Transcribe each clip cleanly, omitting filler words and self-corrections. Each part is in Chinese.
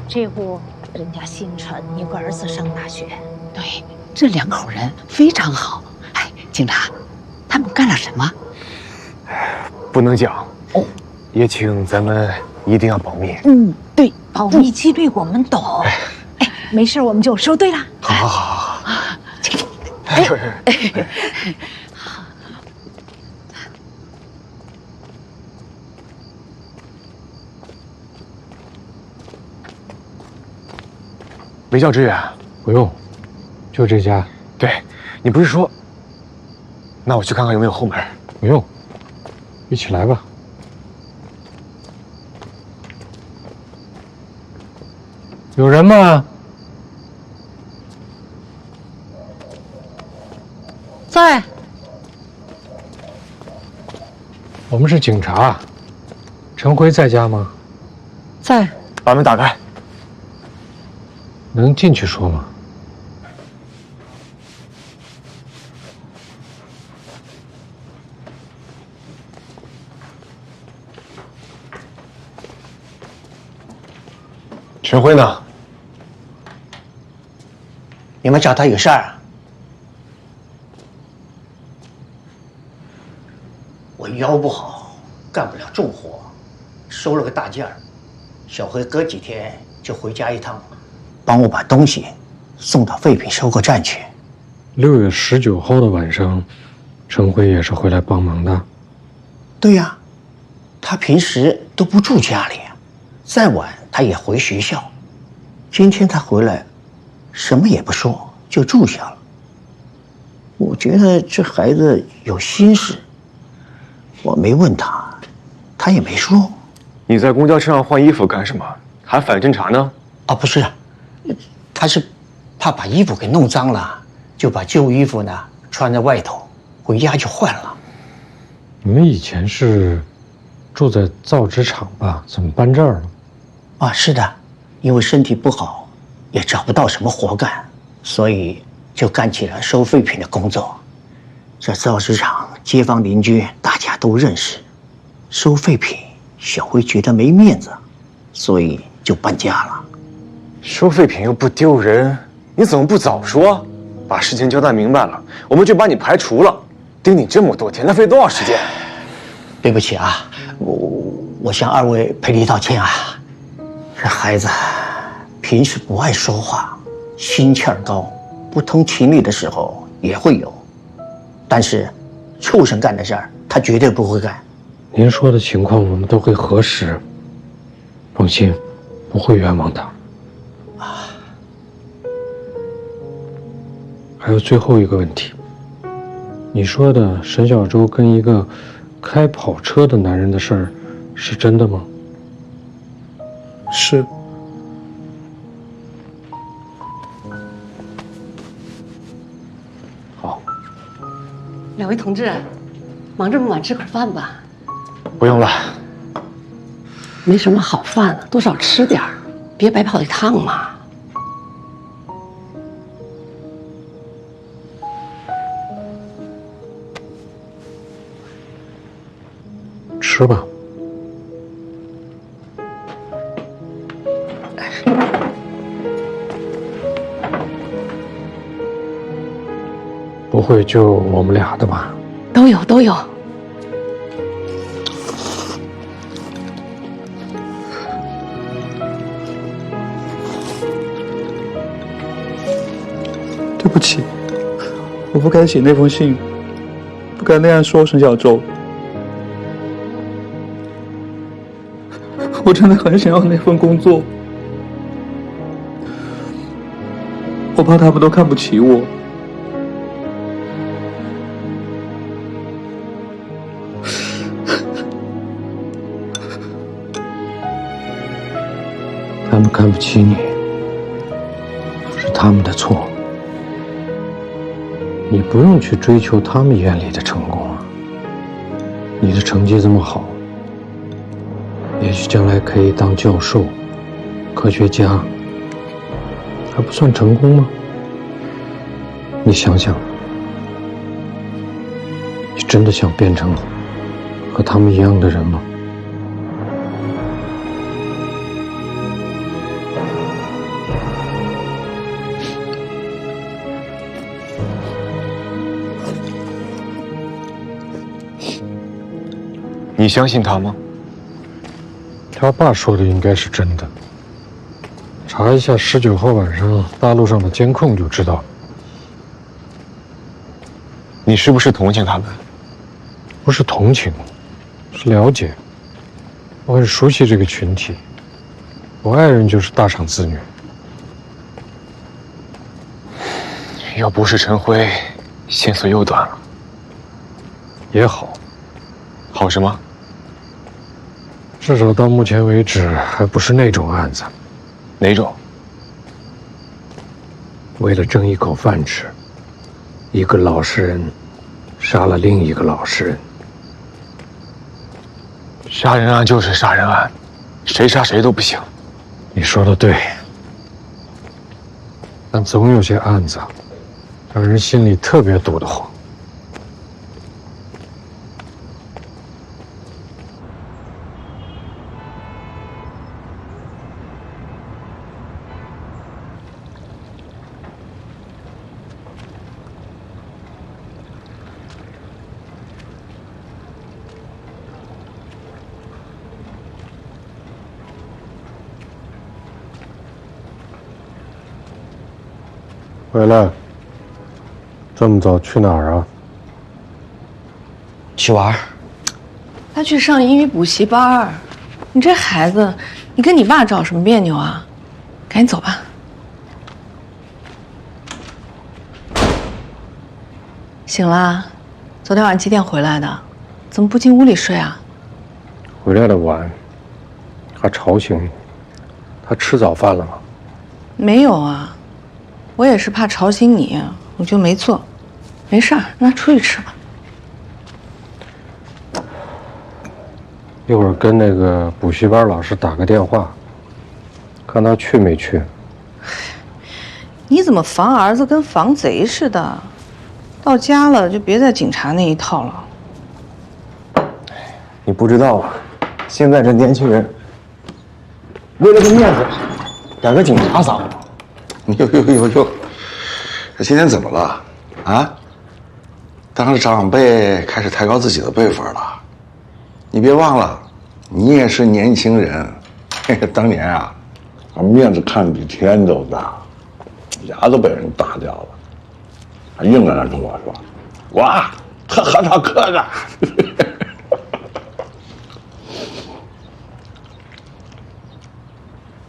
这户人家姓陈，有个儿子上大学。对，这两口人非常好。哎，警察，他们干了什么？不能讲哦，也请咱们一定要保密。嗯，对，保密纪律我们懂。哎，没事，我们就收队了。好好好好好。没叫支援？不用，就这家。对，你不是说？那我去看看有没有后门。不用，一起来吧。有人吗？在。我们是警察。陈辉在家吗？在。把门打开。能进去说吗？陈辉呢？你们找他有事儿啊？我腰不好，干不了重活，收了个大件儿。小辉隔几天就回家一趟。帮我把东西送到废品收购站去。6月19号的晚上，陈辉也是回来帮忙的。对呀，他平时都不住家里，再晚他也回学校。今天他回来，什么也不说就住下了。我觉得这孩子有心事，我没问他，他也没说。你在公交车上换衣服干什么？还反侦查呢？啊，不是。他是怕把衣服给弄脏了，就把旧衣服呢穿在外头，回家就换了。你们以前是住在造纸厂吧？怎么搬这儿了？啊，是的，因为身体不好，也找不到什么活干，所以就干起了收废品的工作。这造纸厂街坊邻居大家都认识，收废品小辉觉得没面子，所以就搬家了。收废品又不丢人，你怎么不早说？把事情交代明白了，我们就把你排除了。盯你这么多天，浪费多少时间？对不起啊，我向二位赔礼道歉啊。这孩子平时不爱说话，心气儿高，不通情理的时候也会有，但是畜生干的事儿他绝对不会干。您说的情况我们都会核实，放心，不会冤枉他。还有最后一个问题，你说的沈小舟跟一个开跑车的男人的事儿，是真的吗？是。好。两位同志，忙这么晚吃口饭吧。不用了。没什么好饭，多少吃点儿，别白跑一趟嘛。吃吧。不会就我们俩的吧？都有都有。对不起，我不该写那封信，不该那样说沈小舟。我真的很想要那份工作，我怕他们都看不起我。他们看不起你，是他们的错。你不用去追求他们眼里的成功啊。你的成绩这么好，也许将来可以当教授、科学家，还不算成功吗？你想想，你真的想变成和他们一样的人吗？你相信他吗？他爸说的应该是真的。查一下19号晚上大路上的监控就知道了。你是不是同情他们？不是同情，是了解。我很熟悉这个群体，我爱人就是大厂子女。要不是陈辉，线索又断了。也好，好什么？至少到目前为止还不是那种案子。哪种？为了挣一口饭吃，一个老实人杀了另一个老实人。杀人案就是杀人案，谁杀谁都不行。你说的对，但总有些案子让人心里特别堵得慌。回来，这么早去哪儿啊？去玩儿。他去上英语补习班儿。你这孩子，你跟你爸找什么别扭啊？赶紧走吧。醒了？昨天晚上几点回来的？怎么不进屋里睡啊？回来的晚，还吵醒你。他吃早饭了吗？没有啊。我也是怕吵醒你，我就没做。没事儿，让他出去吃吧。一会儿跟那个补习班老师打个电话，看他去没去。你怎么防儿子跟防贼似的？到家了就别在警察那一套了。你不知道啊，现在这年轻人为了个面子，改个警察咋了？哟！这今天怎么了？啊？当着长辈开始抬高自己的辈分了？你别忘了，你也是年轻人。当年啊，把面子看比天都大，牙都被人打掉了，还硬在那跟我说：“哇，他和他哥哥。”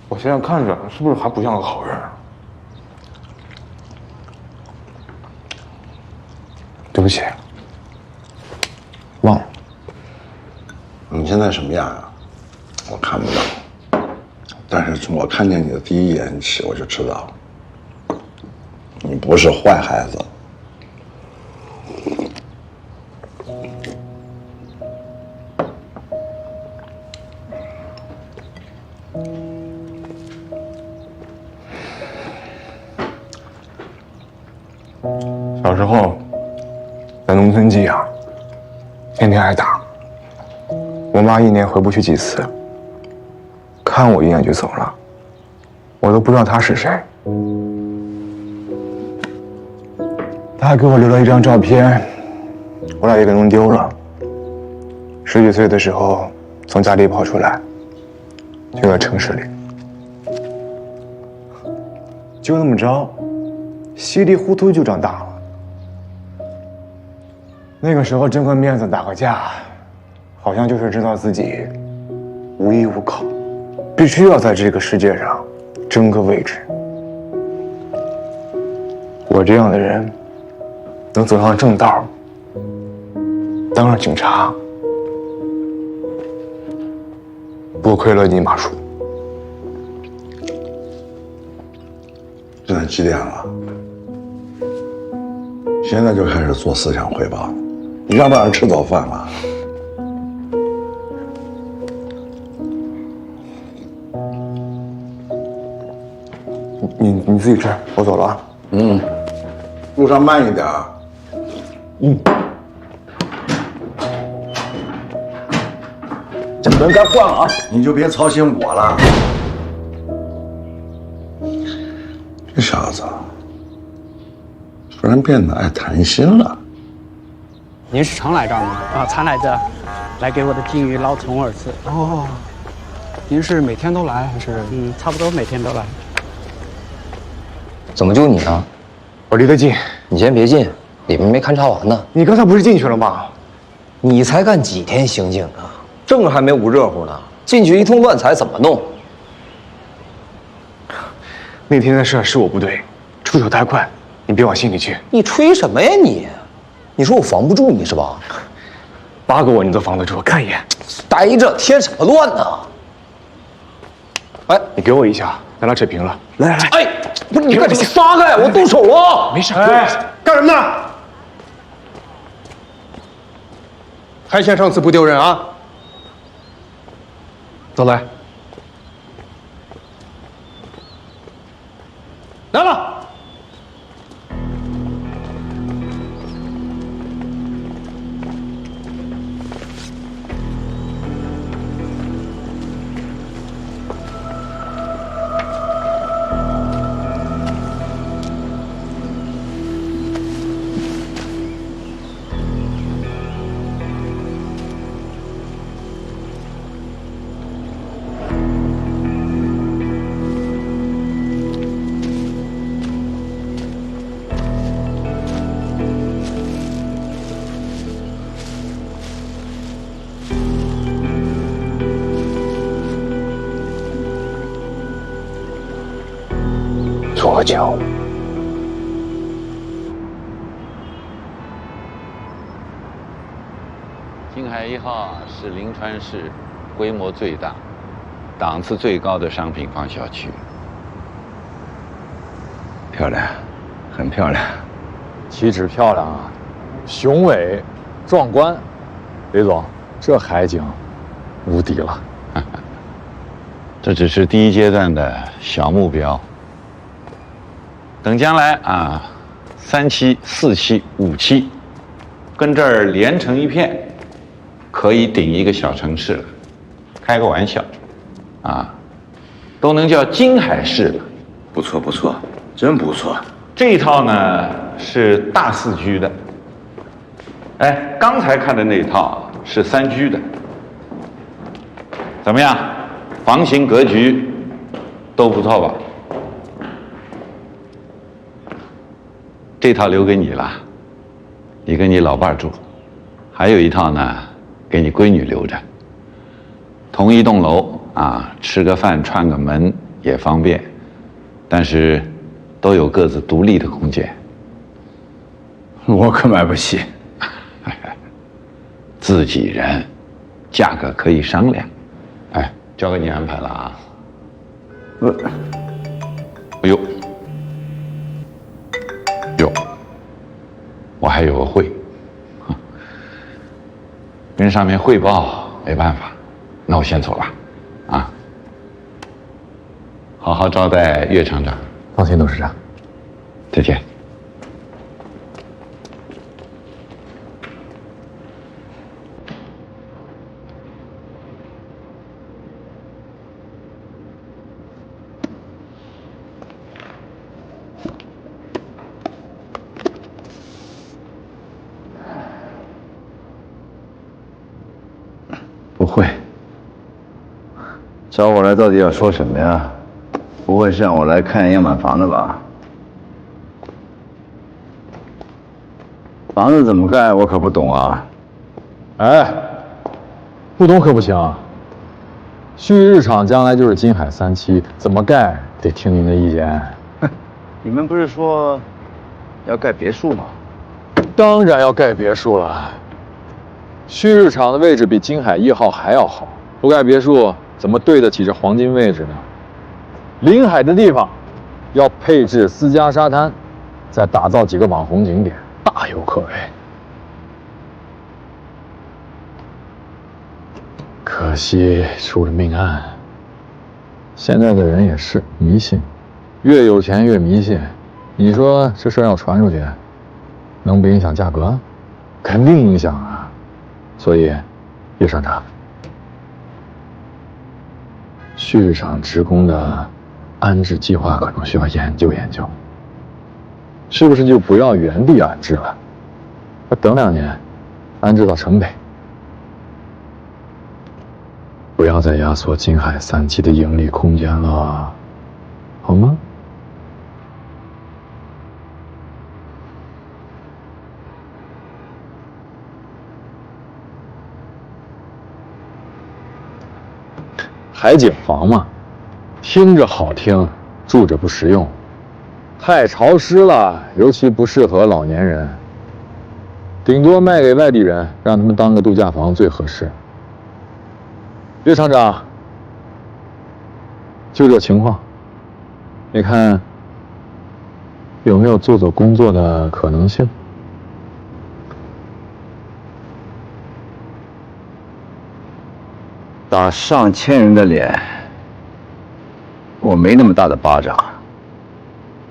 我现在看着是不是还不像个好人？对不起，忘了。你现在什么样啊？我看不到，但是从我看见你的第一眼起，我就知道，你不是坏孩子。小时候在农村寄养，天天挨打，我妈一年回不去几次，看我一眼就走了，我都不知道她是谁。她还给我留了一张照片，后来也给弄丢了。10几岁的时候从家里跑出来，去了城市里，就那么着，稀里糊涂就长大了。那个时候争个面子打个架，好像就是知道自己无依无靠，必须要在这个世界上争个位置。我这样的人能走上正道，当上警察，多亏了你马叔。现在几点了？现在就开始做思想汇报，你让不让人吃早饭了？你自己吃，我走了啊。路上慢一点。这门该换了啊！你就别操心我了。这小子突然变得爱谈心了。您是常来这儿吗？啊，常来这，来给我的金鱼捞虫儿吃。哦，您是每天都来还是？差不多每天都来。怎么就你呢？我离得近，你先别进，里面没勘察完呢。你刚才不是进去了吗？你才干几天刑警啊？正还没捂热乎呢，进去一通乱踩，怎么弄？那天的事是我不对，出手太快，你别往心里去。你吹什么呀你？你说我防不住你是吧8个我你都防得住，看一眼。待着添什么乱呢？哎，你给我一下，咱俩扯平了。来来来，哎，不是你干什么？撒开！我动手了。没事。哎，干什么呢？还嫌上次不丢人啊？走来。来了。左脚。金海1号是临川市规模最大、档次最高的商品房小区。漂亮，很漂亮。岂止漂亮啊，雄伟、壮观。李总，这海景无敌了。这只是第一阶段的小目标。等将来啊，3期、4期、5期，跟这儿连成一片，可以顶一个小城市了。开个玩笑，啊，都能叫金海市了。不错不错，真不错。这一套呢是大4居的，哎，刚才看的那一套是3居的。怎么样？房型格局都不错吧？这套留给你了，你跟你老伴儿住，还有一套呢，给你闺女留着。同一栋楼啊，吃个饭串个门也方便，但是都有各自独立的空间。我可买不起。自己人，价格可以商量。哎，交给你安排了啊。哎呦，我还有个会，跟上面汇报没办法，那我先走了，啊。好好招待岳厂长。放心，董事长。再见。不会。找我来到底要说什么呀？不会是让我来看样板房的吧？房子怎么盖，我可不懂啊。哎，不懂可不行。旭日厂将来就是金海3期，怎么盖得听您的意见。你们不是说要盖别墅吗？当然要盖别墅了。旭日厂的位置比金海1号还要好，不盖别墅怎么对得起这黄金位置呢？临海的地方要配置私家沙滩，再打造几个网红景点，大有可为。可惜出了命案。现在的人也是迷信，越有钱越迷信。你说这事儿要传出去，能不影响价格？肯定影响啊。所以，叶厂长，旭日厂职工的安置计划可能需要研究研究。是不是就不要原地安置了？等2年，安置到城北。不要再压缩金海3期的盈利空间了，好吗？海景房嘛，听着好听，住着不实用，太潮湿了，尤其不适合老年人。顶多卖给外地人，让他们当个度假房最合适。岳厂长，就这情况，你看有没有做工作的可能性？打上千人的脸，我没那么大的巴掌，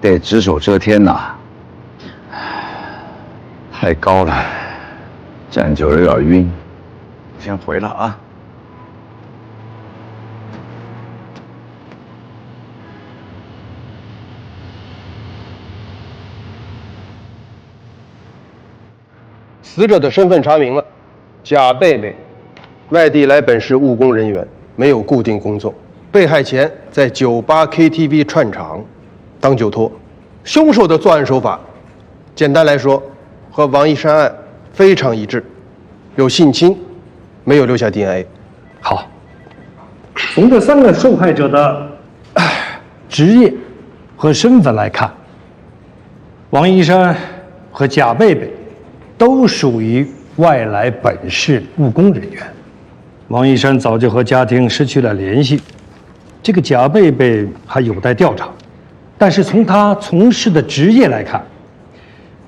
得只手遮天呐。太高了，站久了有点晕，先回了啊。死者的身份查明了，贾贝贝，外地来本市务工人员，没有固定工作。被害前在酒吧、KTV 串场，当酒托。凶手的作案手法，简单来说，和王一山案非常一致，有性侵，没有留下 DNA。好，从这3个受害者的职业和身份来看，王一山和贾贝贝都属于外来本市务工人员。王一山早就和家庭失去了联系，这个贾贝贝还有待调查，但是从他从事的职业来看，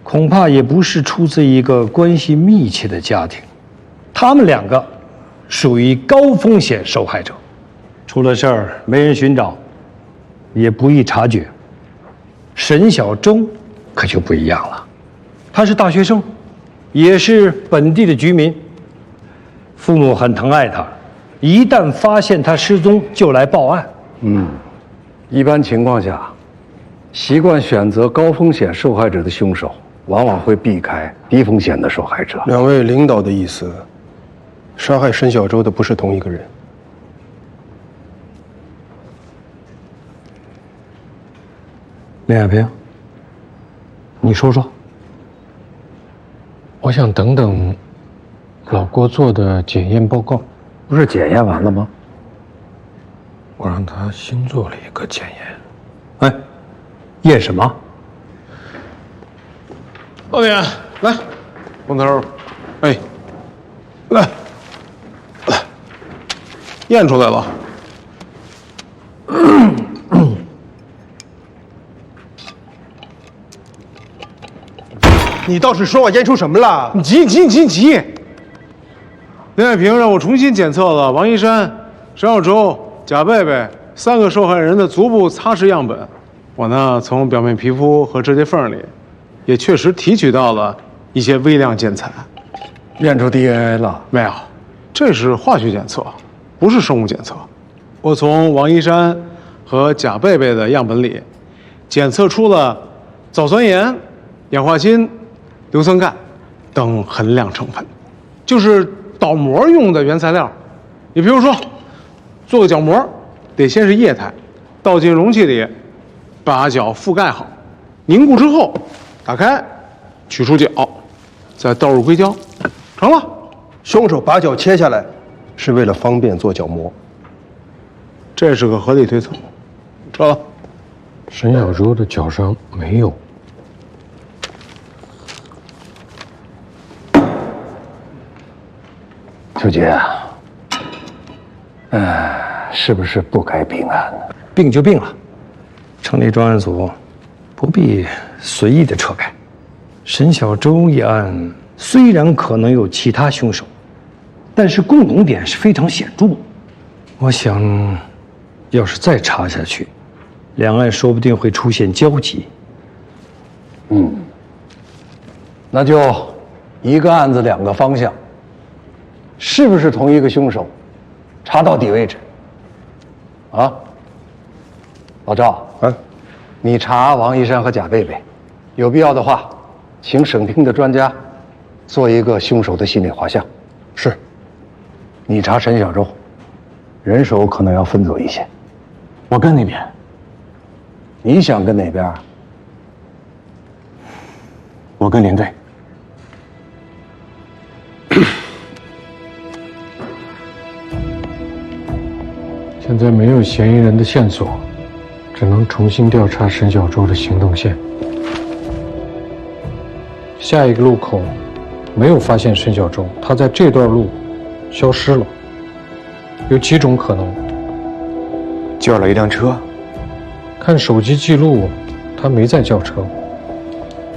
恐怕也不是出自一个关系密切的家庭。他们2个属于高风险受害者，出了事儿没人寻找，也不易察觉。沈小周可就不一样了，他是大学生，也是本地的居民，父母很疼爱他，一旦发现他失踪就来报案。一般情况下，习惯选择高风险受害者的凶手，往往会避开低风险的受害者。2位领导的意思，杀害沈小周的不是同一个人。林海平，你说说。我想等等老郭做的检验报告。不是检验完了吗？我让他新做了一个检验。哎，验什么？后面来，工头，哎，来，验出来了。你倒是说我验出什么了？你急！林海平让我重新检测了王一山、沈小周、贾贝贝3个受害人的足部擦拭样本。我呢，从表面皮肤和指甲缝里，也确实提取到了一些微量建材。验出 DNA 了？没有，这是化学检测，不是生物检测。我从王一山和贾贝贝的样本里，检测出了藻酸盐、氧化锌、硫酸钙等衡量成分，就是倒模用的原材料。你比如说，做个角膜，得先是液态，倒进容器里，把角覆盖好，凝固之后，打开，取出角，再倒入硅胶，成了。凶手把角切下来，是为了方便做角膜，这是个合理推测。撤了。沈小周的脚上没有。秋杰，是不是不该并案呢？并就并了，成立专案组，不必随意的撤开。沈小舟一案虽然可能有其他凶手，但是共同点是非常显著。我想，要是再查下去，两案说不定会出现交集。那就一个案子两个方向，是不是同一个凶手？查到底为止。啊，老赵，你查王一山和贾贝贝，有必要的话，请省厅的专家做一个凶手的心理画像。是。你查沈小舟，人手可能要分走一些。我跟那边。你想跟哪边？我跟连队。现在没有嫌疑人的线索，只能重新调查沈小舟的行动线。下一个路口没有发现沈小舟，他在这段路消失了。有几种可能：叫了一辆车，看手机记录，他没在叫车，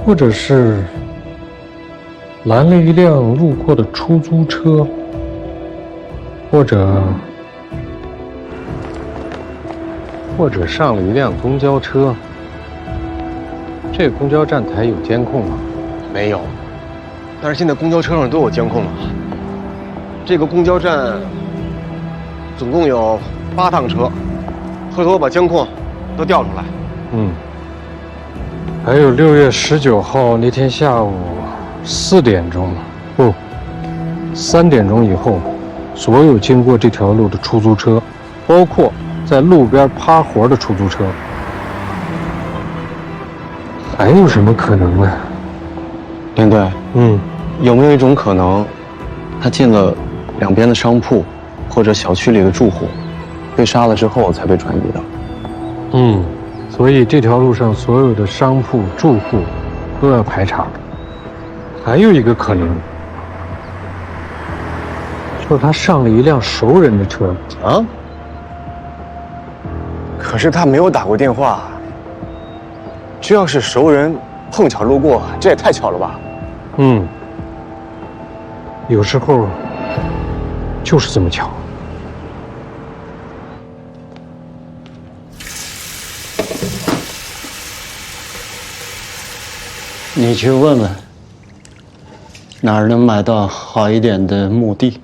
或者是拦了一辆路过的出租车，或者上了一辆公交车。这个公交站台有监控吗？没有，但是现在公交车上都有监控了。这个公交站总共有8趟车，回头我把监控都调出来。还有6月19号那天下午4点钟，不，3点钟以后，所有经过这条路的出租车，包括在路边趴活的出租车。还有什么可能呢？连队，有没有一种可能，他进了两边的商铺或者小区里的住户，被杀了之后才被转移的？所以这条路上所有的商铺、住户都要排查。还有一个可能，就是他上了一辆熟人的车。啊？可是他没有打过电话，这要是熟人碰巧路过，这也太巧了吧？有时候就是这么巧。你去问问，哪儿能买到好一点的墓地，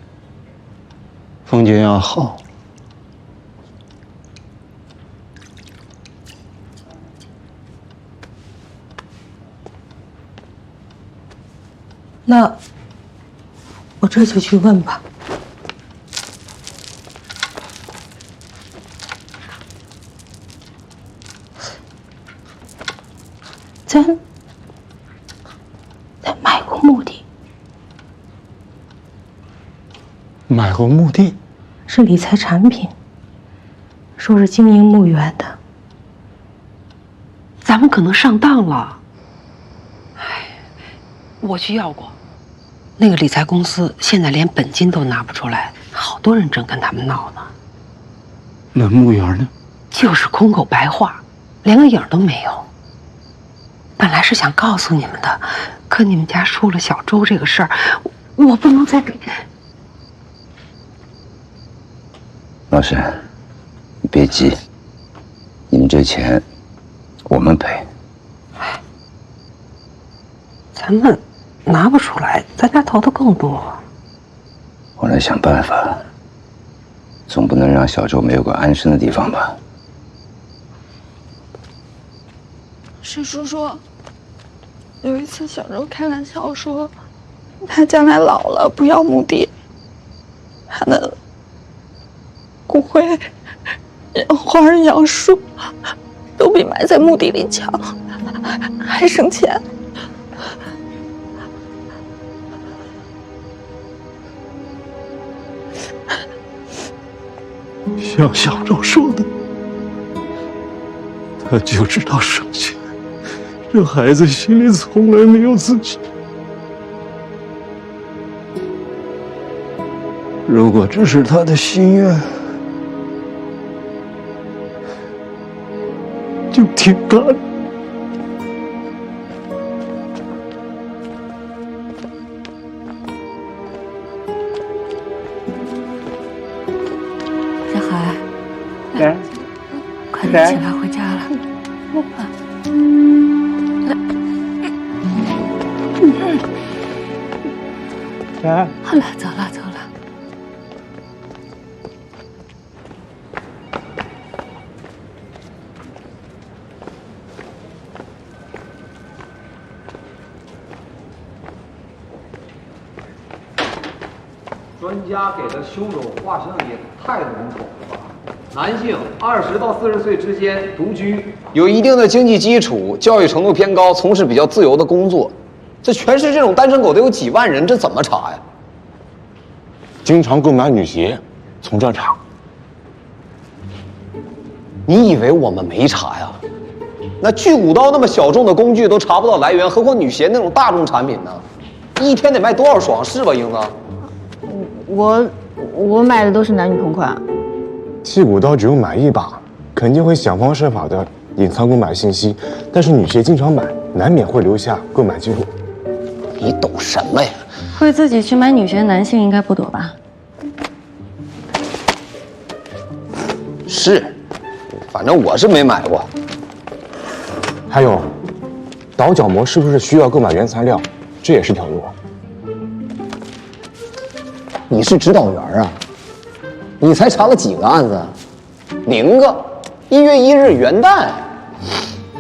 风景要好。那我这就去问吧。咱买过墓地，买过墓地，是理财产品，说是经营墓园的。咱们可能上当了。我去要过，那个理财公司现在连本金都拿不出来，好多人正跟他们闹呢。那墓园呢？就是空口白话，连个影都没有。本来是想告诉你们的，可你们家出了小周这个事儿，我不能再给。老沈，你别急，你们这钱我们赔。咱们拿不出来，咱家投的更多。我来想办法，总不能让小周没有个安身的地方吧？沈叔叔，有一次小周开玩笑说，他将来老了不要墓地，他的骨灰、花儿、杨树都比埋在墓地里强，还省钱。像小周说的，他就知道省钱。这孩子心里从来没有自己。如果这是他的心愿，就听他的。起来回家了。来，好了，走了走了。专家给的凶手画像也太笼统了吧？男性，20到40岁之间，独居，有一定的经济基础，教育程度偏高，从事比较自由的工作。这全市这种单身狗得有几万人，这怎么查呀？经常购买女鞋，从这查。你以为我们没查呀？那锯骨刀那么小众的工具都查不到来源，何况女鞋那种大众产品呢？一天得卖多少双？是吧，英子？我买的都是男女同款。剔骨刀只用买一把，肯定会想方设法的隐藏购买信息，但是女鞋经常买，难免会留下购买记录。你懂什么呀？会自己去买女鞋的男性应该不多吧？是，反正我是没买过。还有，倒角膜是不是需要购买原材料？这也是条路。你是指导员啊？你才查了几个案子？0个。1月1日元旦，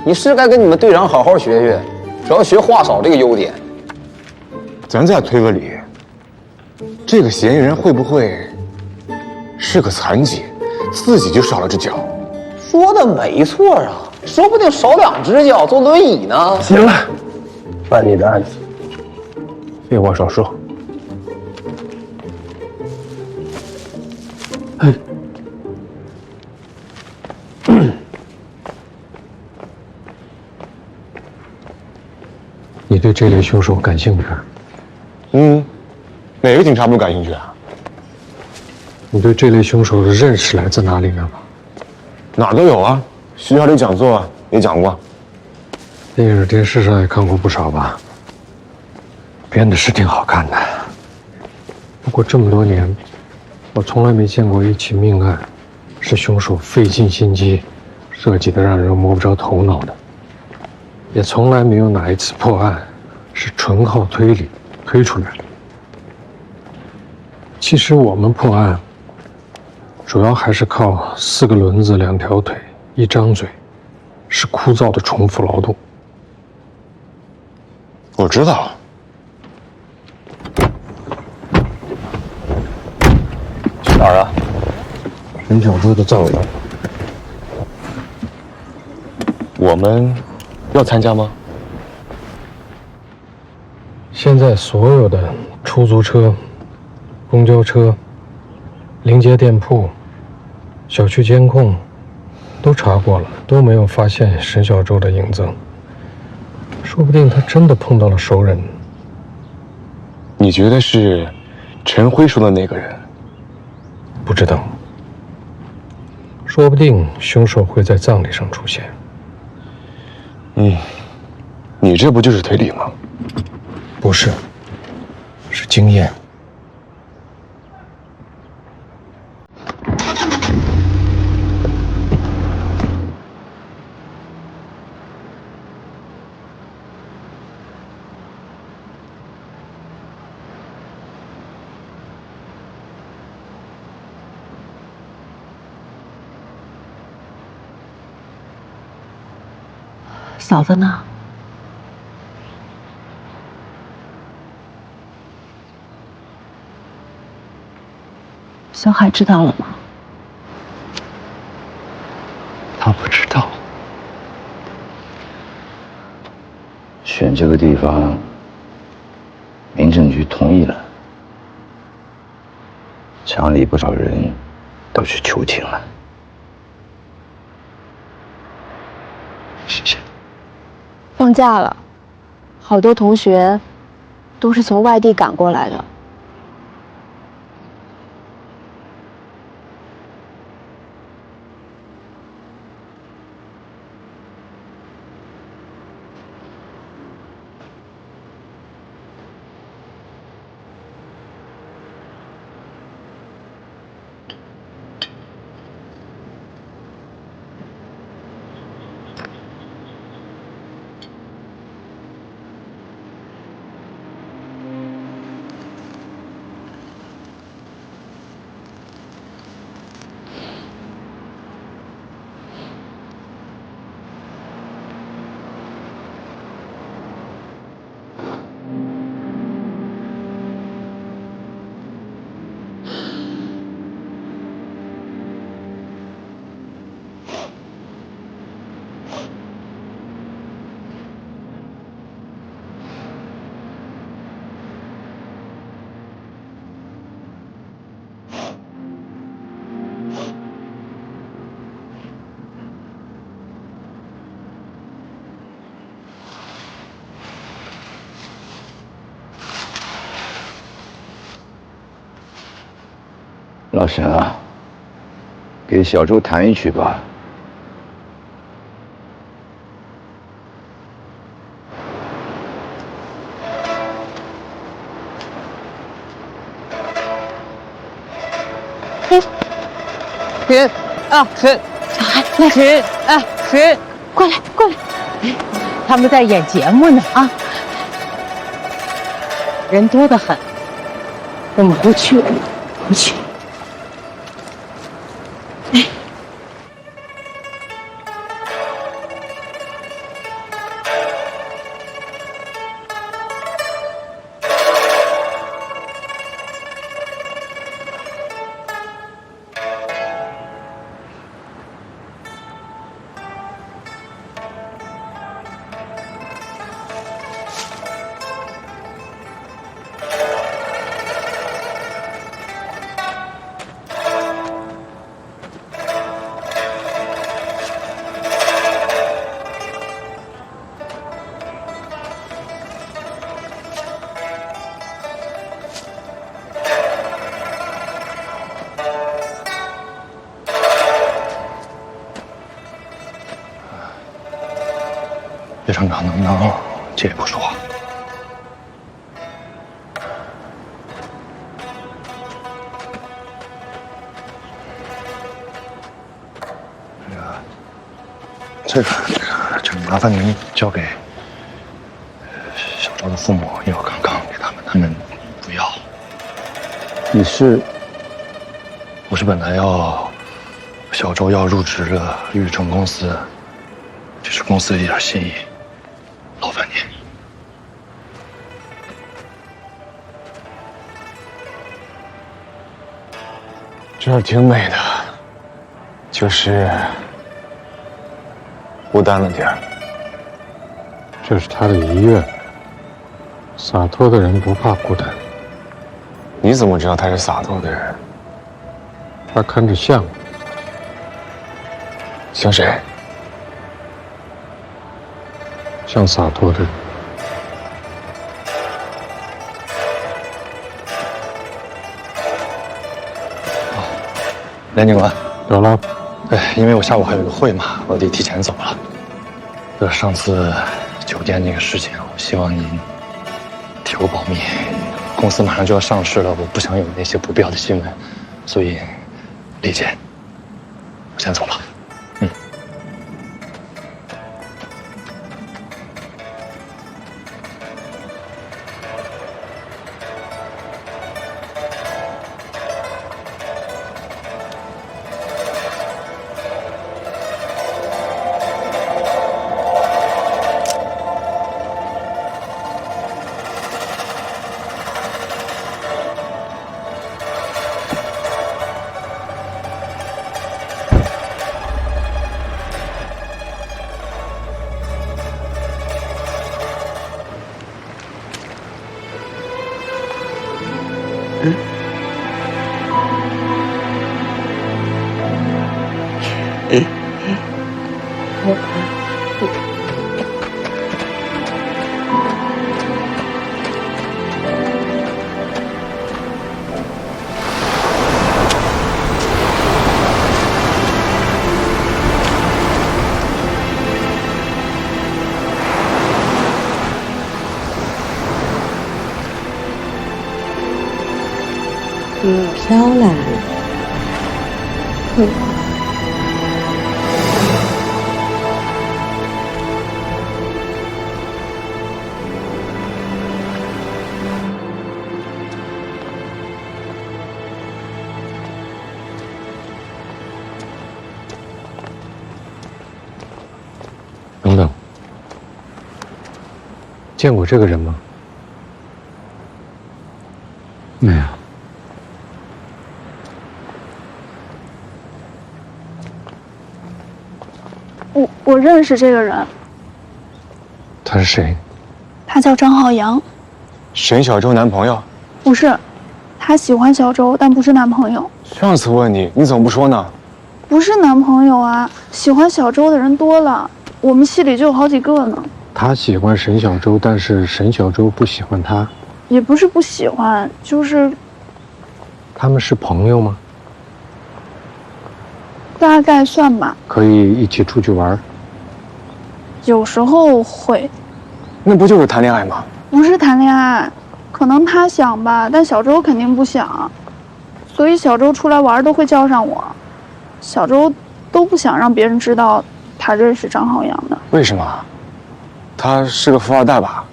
你是该跟你们队长好好学学，主要学话少这个优点。咱再推个理，这个嫌疑人会不会是个残疾，自己就少了只脚？说的没错啊，说不定少2只脚，坐轮椅呢。行了，办你的案子，废话少说。你对这类凶手感兴趣？哪个警察不感兴趣啊？你对这类凶手的认识来自哪里呢？哪儿都有啊，学校里讲座也讲过，电影、电视上也看过不少吧？编的是挺好看的。不过这么多年，我从来没见过一起命案是凶手费尽心机设计的让人摸不着头脑的，也从来没有哪一次破案是纯靠推理推出来的。其实我们破案主要还是靠4个轮子、2条腿、1张嘴，是枯燥的重复劳动。我知道。去哪儿啊？沈小舟的葬礼。我们要参加吗？现在所有的出租车、公交车、临街店铺、小区监控都查过了，都没有发现沈小舟的影子。说不定他真的碰到了熟人。你觉得是陈辉说的那个人？不知道，说不定凶手会在葬礼上出现。你这不就是推理吗？不是，是经验。嫂子呢？小海知道了吗？他不知道。选这个地方，民政局同意了，厂里不少人都去求情了。谢谢。放假了，好多同学都是从外地赶过来的。老沈啊，给小周弹一曲吧。雪啊，雪，小孩来，雪啊，雪，过来过来，他们在演节目呢啊，人多得很，我们不去，不去。叶厂长，能不能借一步说话？这个麻烦您交给小周的父母，因为我刚给他们不要。你是？我是本来小周要入职了玉成公司，这是公司的一点心意，劳烦您。这儿挺美的，就是孤单了点儿。这是他的遗愿。洒脱的人不怕孤单。你怎么知道他是洒脱的人？他看着像。像谁？像洒脱的人。连警官，有了。因为我下午还有个会嘛，我得提前走了。上次酒店那个事情，我希望您替我保密。公司马上就要上市了，我不想有那些不必要的新闻，所以理解。我先走了。飘来了。等等，见过这个人吗？没有。我认识这个人。他是谁？他叫张浩洋。沈小周男朋友？不是，他喜欢小周，但不是男朋友。上次问你，你怎么不说呢？不是男朋友啊，喜欢小周的人多了，我们系里就有好几个呢。他喜欢沈小周，但是沈小周不喜欢他。也不是不喜欢，就是。他们是朋友吗？大概算吧。可以一起出去玩？有时候会。那不就是谈恋爱吗？不是谈恋爱，可能他想吧，但小周肯定不想，所以小周出来玩都会叫上我。小周都不想让别人知道他认识张浩洋的。为什么？他是个富二代吧？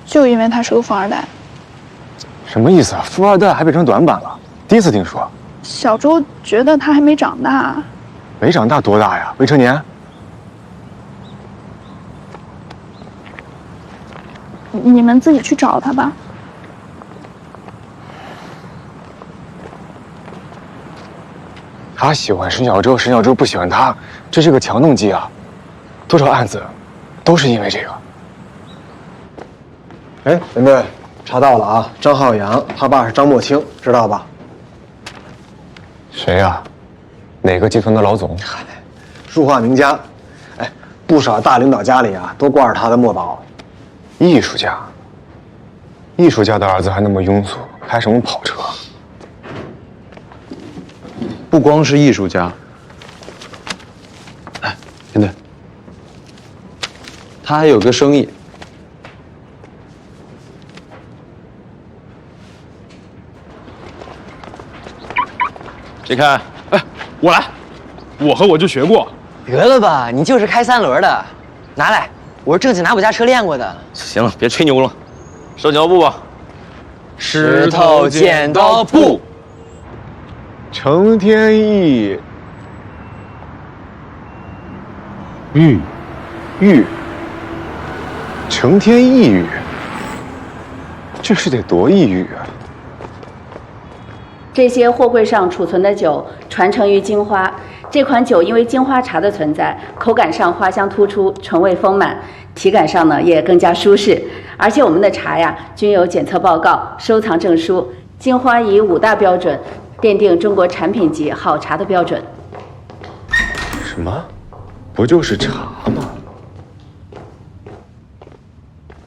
就因为他是个富二代。什么意思啊？富二代还变成短板了？第一次听说。小周觉得他还没长大。没长大多大呀？未成年？你们自己去找他吧。他喜欢沈小舟，沈小舟不喜欢他，这是个强动机啊！多少案子，都是因为这个。哎，文队，查到了啊！张浩洋他爸是张墨清，知道吧？谁呀？哪个集团的老总？书画名家，哎，不少大领导家里啊都挂着他的墨宝。艺术家，艺术家的儿子还那么庸俗，开什么跑车？不光是艺术家，哎，现在他还有个生意。谁开？哎，我来，我和我就学过。得了吧，你就是开3轮的，拿来，我是正经拿我家车练过的。行了，别吹牛了，收脚步吧。石头剪刀布。程天意，玉，程天意玉，这是得多抑郁啊！这些货柜上储存的酒传承于金花。这款酒因为金花茶的存在，口感上花香突出，醇味丰满，体感上呢也更加舒适。而且我们的茶呀均有检测报告、收藏证书。金花以5大标准奠定中国产品级好茶的标准。什么？不就是茶吗？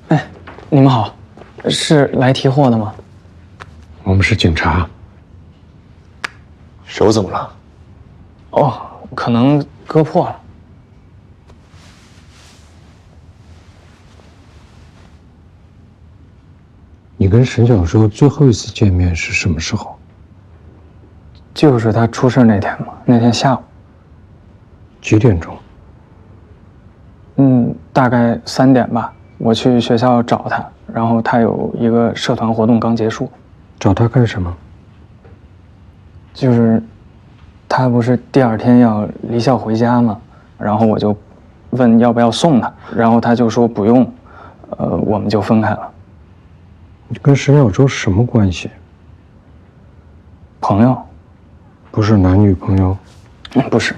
哎，你们好，是来提货的吗？我们是警察。手怎么了？哦，可能割破了。你跟沈小舟最后一次见面是什么时候？就是他出事那天嘛，那天下午。几点钟？大概3点吧。我去学校找他，然后他有一个社团活动刚结束。找他干什么？就是他不是第2天要离校回家吗？然后我就问要不要送他，然后他就说不用，我们就分开了。你跟沈小舟什么关系？朋友。不是男女朋友？不是。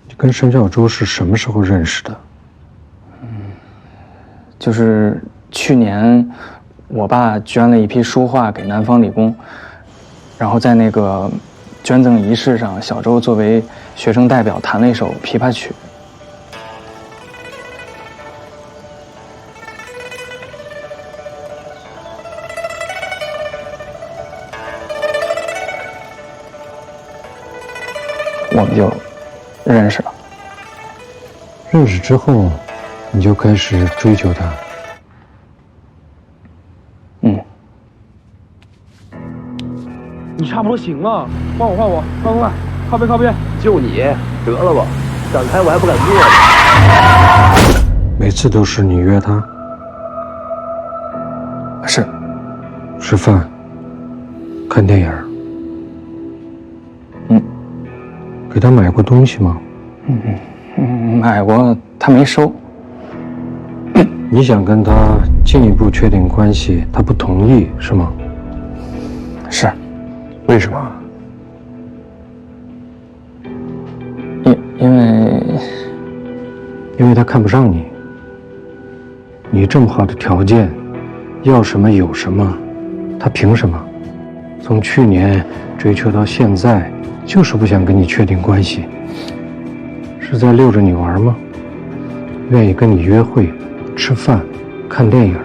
你跟沈小舟是什么时候认识的？就是去年我爸捐了一批书画给南方理工，然后在那个捐赠仪式上，小舟作为学生代表弹了一首琵琶曲。我们就认识了。认识之后，你就开始追求他。你差不多行了，换我，快，靠边靠边，就你，得了吧，展开我还不敢做呢。每次都是你约他？是。吃饭，看电影。给他买过东西吗？买过，他没收。你想跟他进一步确定关系，他不同意是吗？是。为什么？因为他看不上你。你这么好的条件，要什么有什么，他凭什么？从去年追求到现在，就是不想跟你确定关系。是在溜着你玩吗？愿意跟你约会、吃饭、看电影，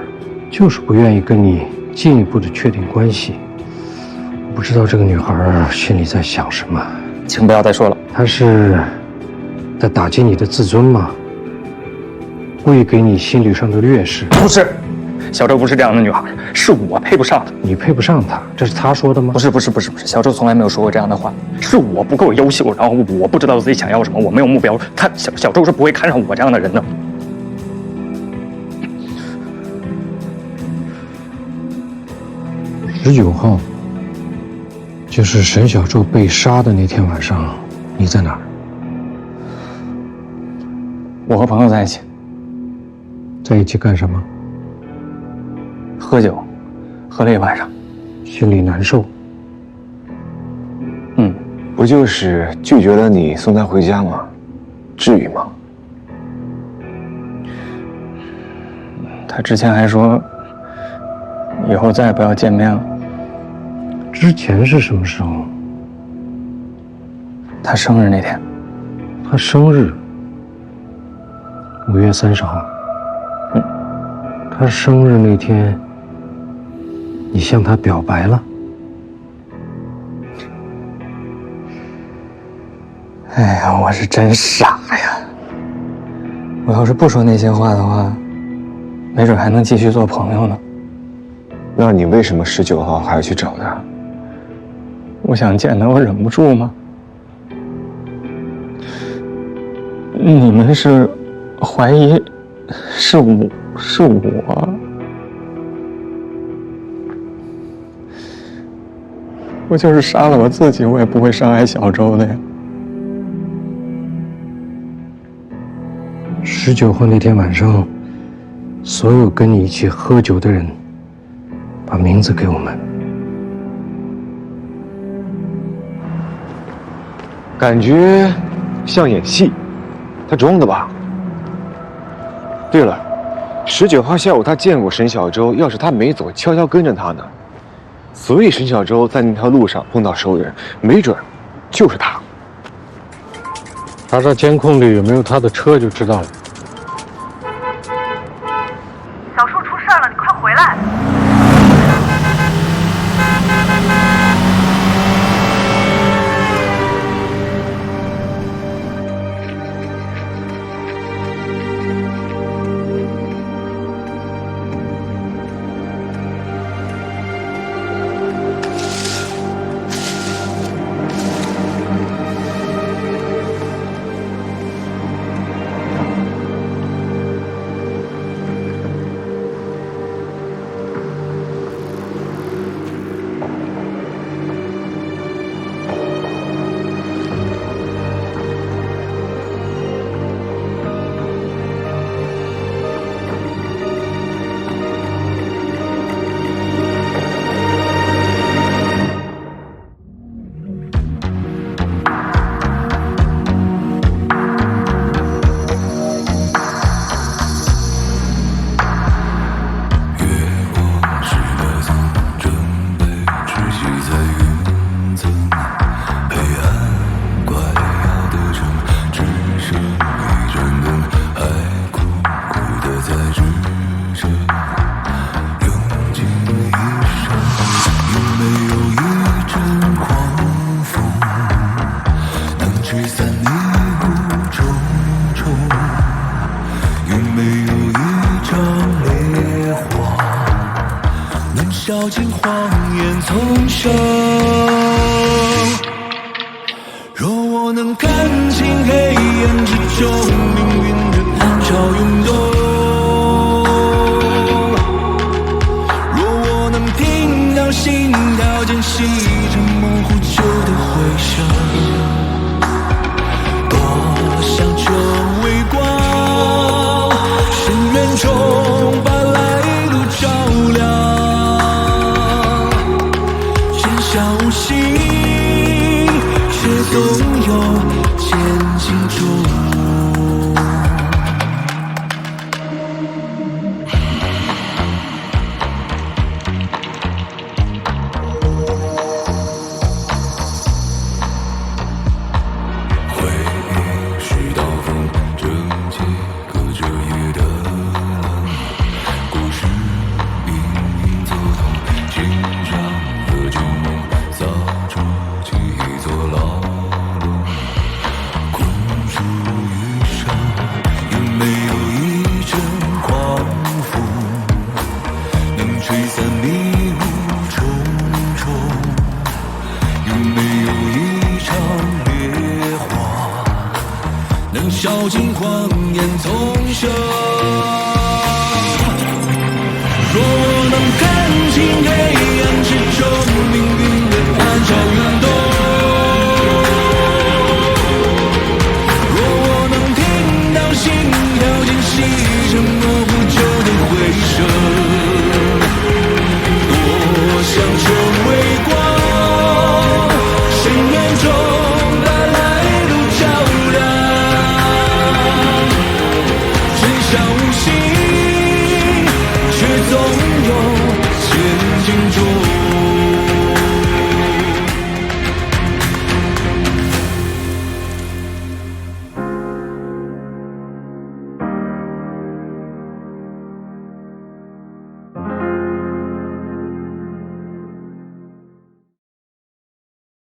就是不愿意跟你进一步的确定关系。不知道这个女孩心里在想什么。请不要再说了。她是在打击你的自尊吗？故意给你心理上的劣势？不是，小周不是这样的女孩，是我配不上她。你配不上她，这是她说的吗？不是，小周从来没有说过这样的话，是我不够优秀，然后我不知道自己想要什么，我没有目标。小周是不会看上我这样的人的。19号，就是沈小周被杀的那天晚上，你在哪儿？我和朋友在一起。在一起干什么？喝酒，喝了一晚上，心里难受。不就是拒绝了你送他回家吗？至于吗？他之前还说，以后再也不要见面了。之前是什么时候？他生日那天。他生日？5月30号。他生日那天，你向他表白了？哎呀，我是真傻呀！我要是不说那些话的话，没准还能继续做朋友呢。那你为什么19号还要去找他？我想见他，我忍不住吗？你们是怀疑是我？我就是杀了我自己，我也不会伤害小周的呀。19号那天晚上，所有跟你一起喝酒的人，把名字给我们。感觉像演戏，他装的吧？对了，19号下午他见过沈小周，要是他没走，悄悄跟着他呢。所以沈小周在那条路上碰到熟人，没准就是他。查查监控里有没有他的车就知道了。小树出事了，你快回来！照进谎言丛生。若我能看清黑暗之中命运的暗潮涌动，若我能听到心跳间隙着模糊旧的回声，多想成为光，深渊中把来路照亮。无心，却总有前进中。光。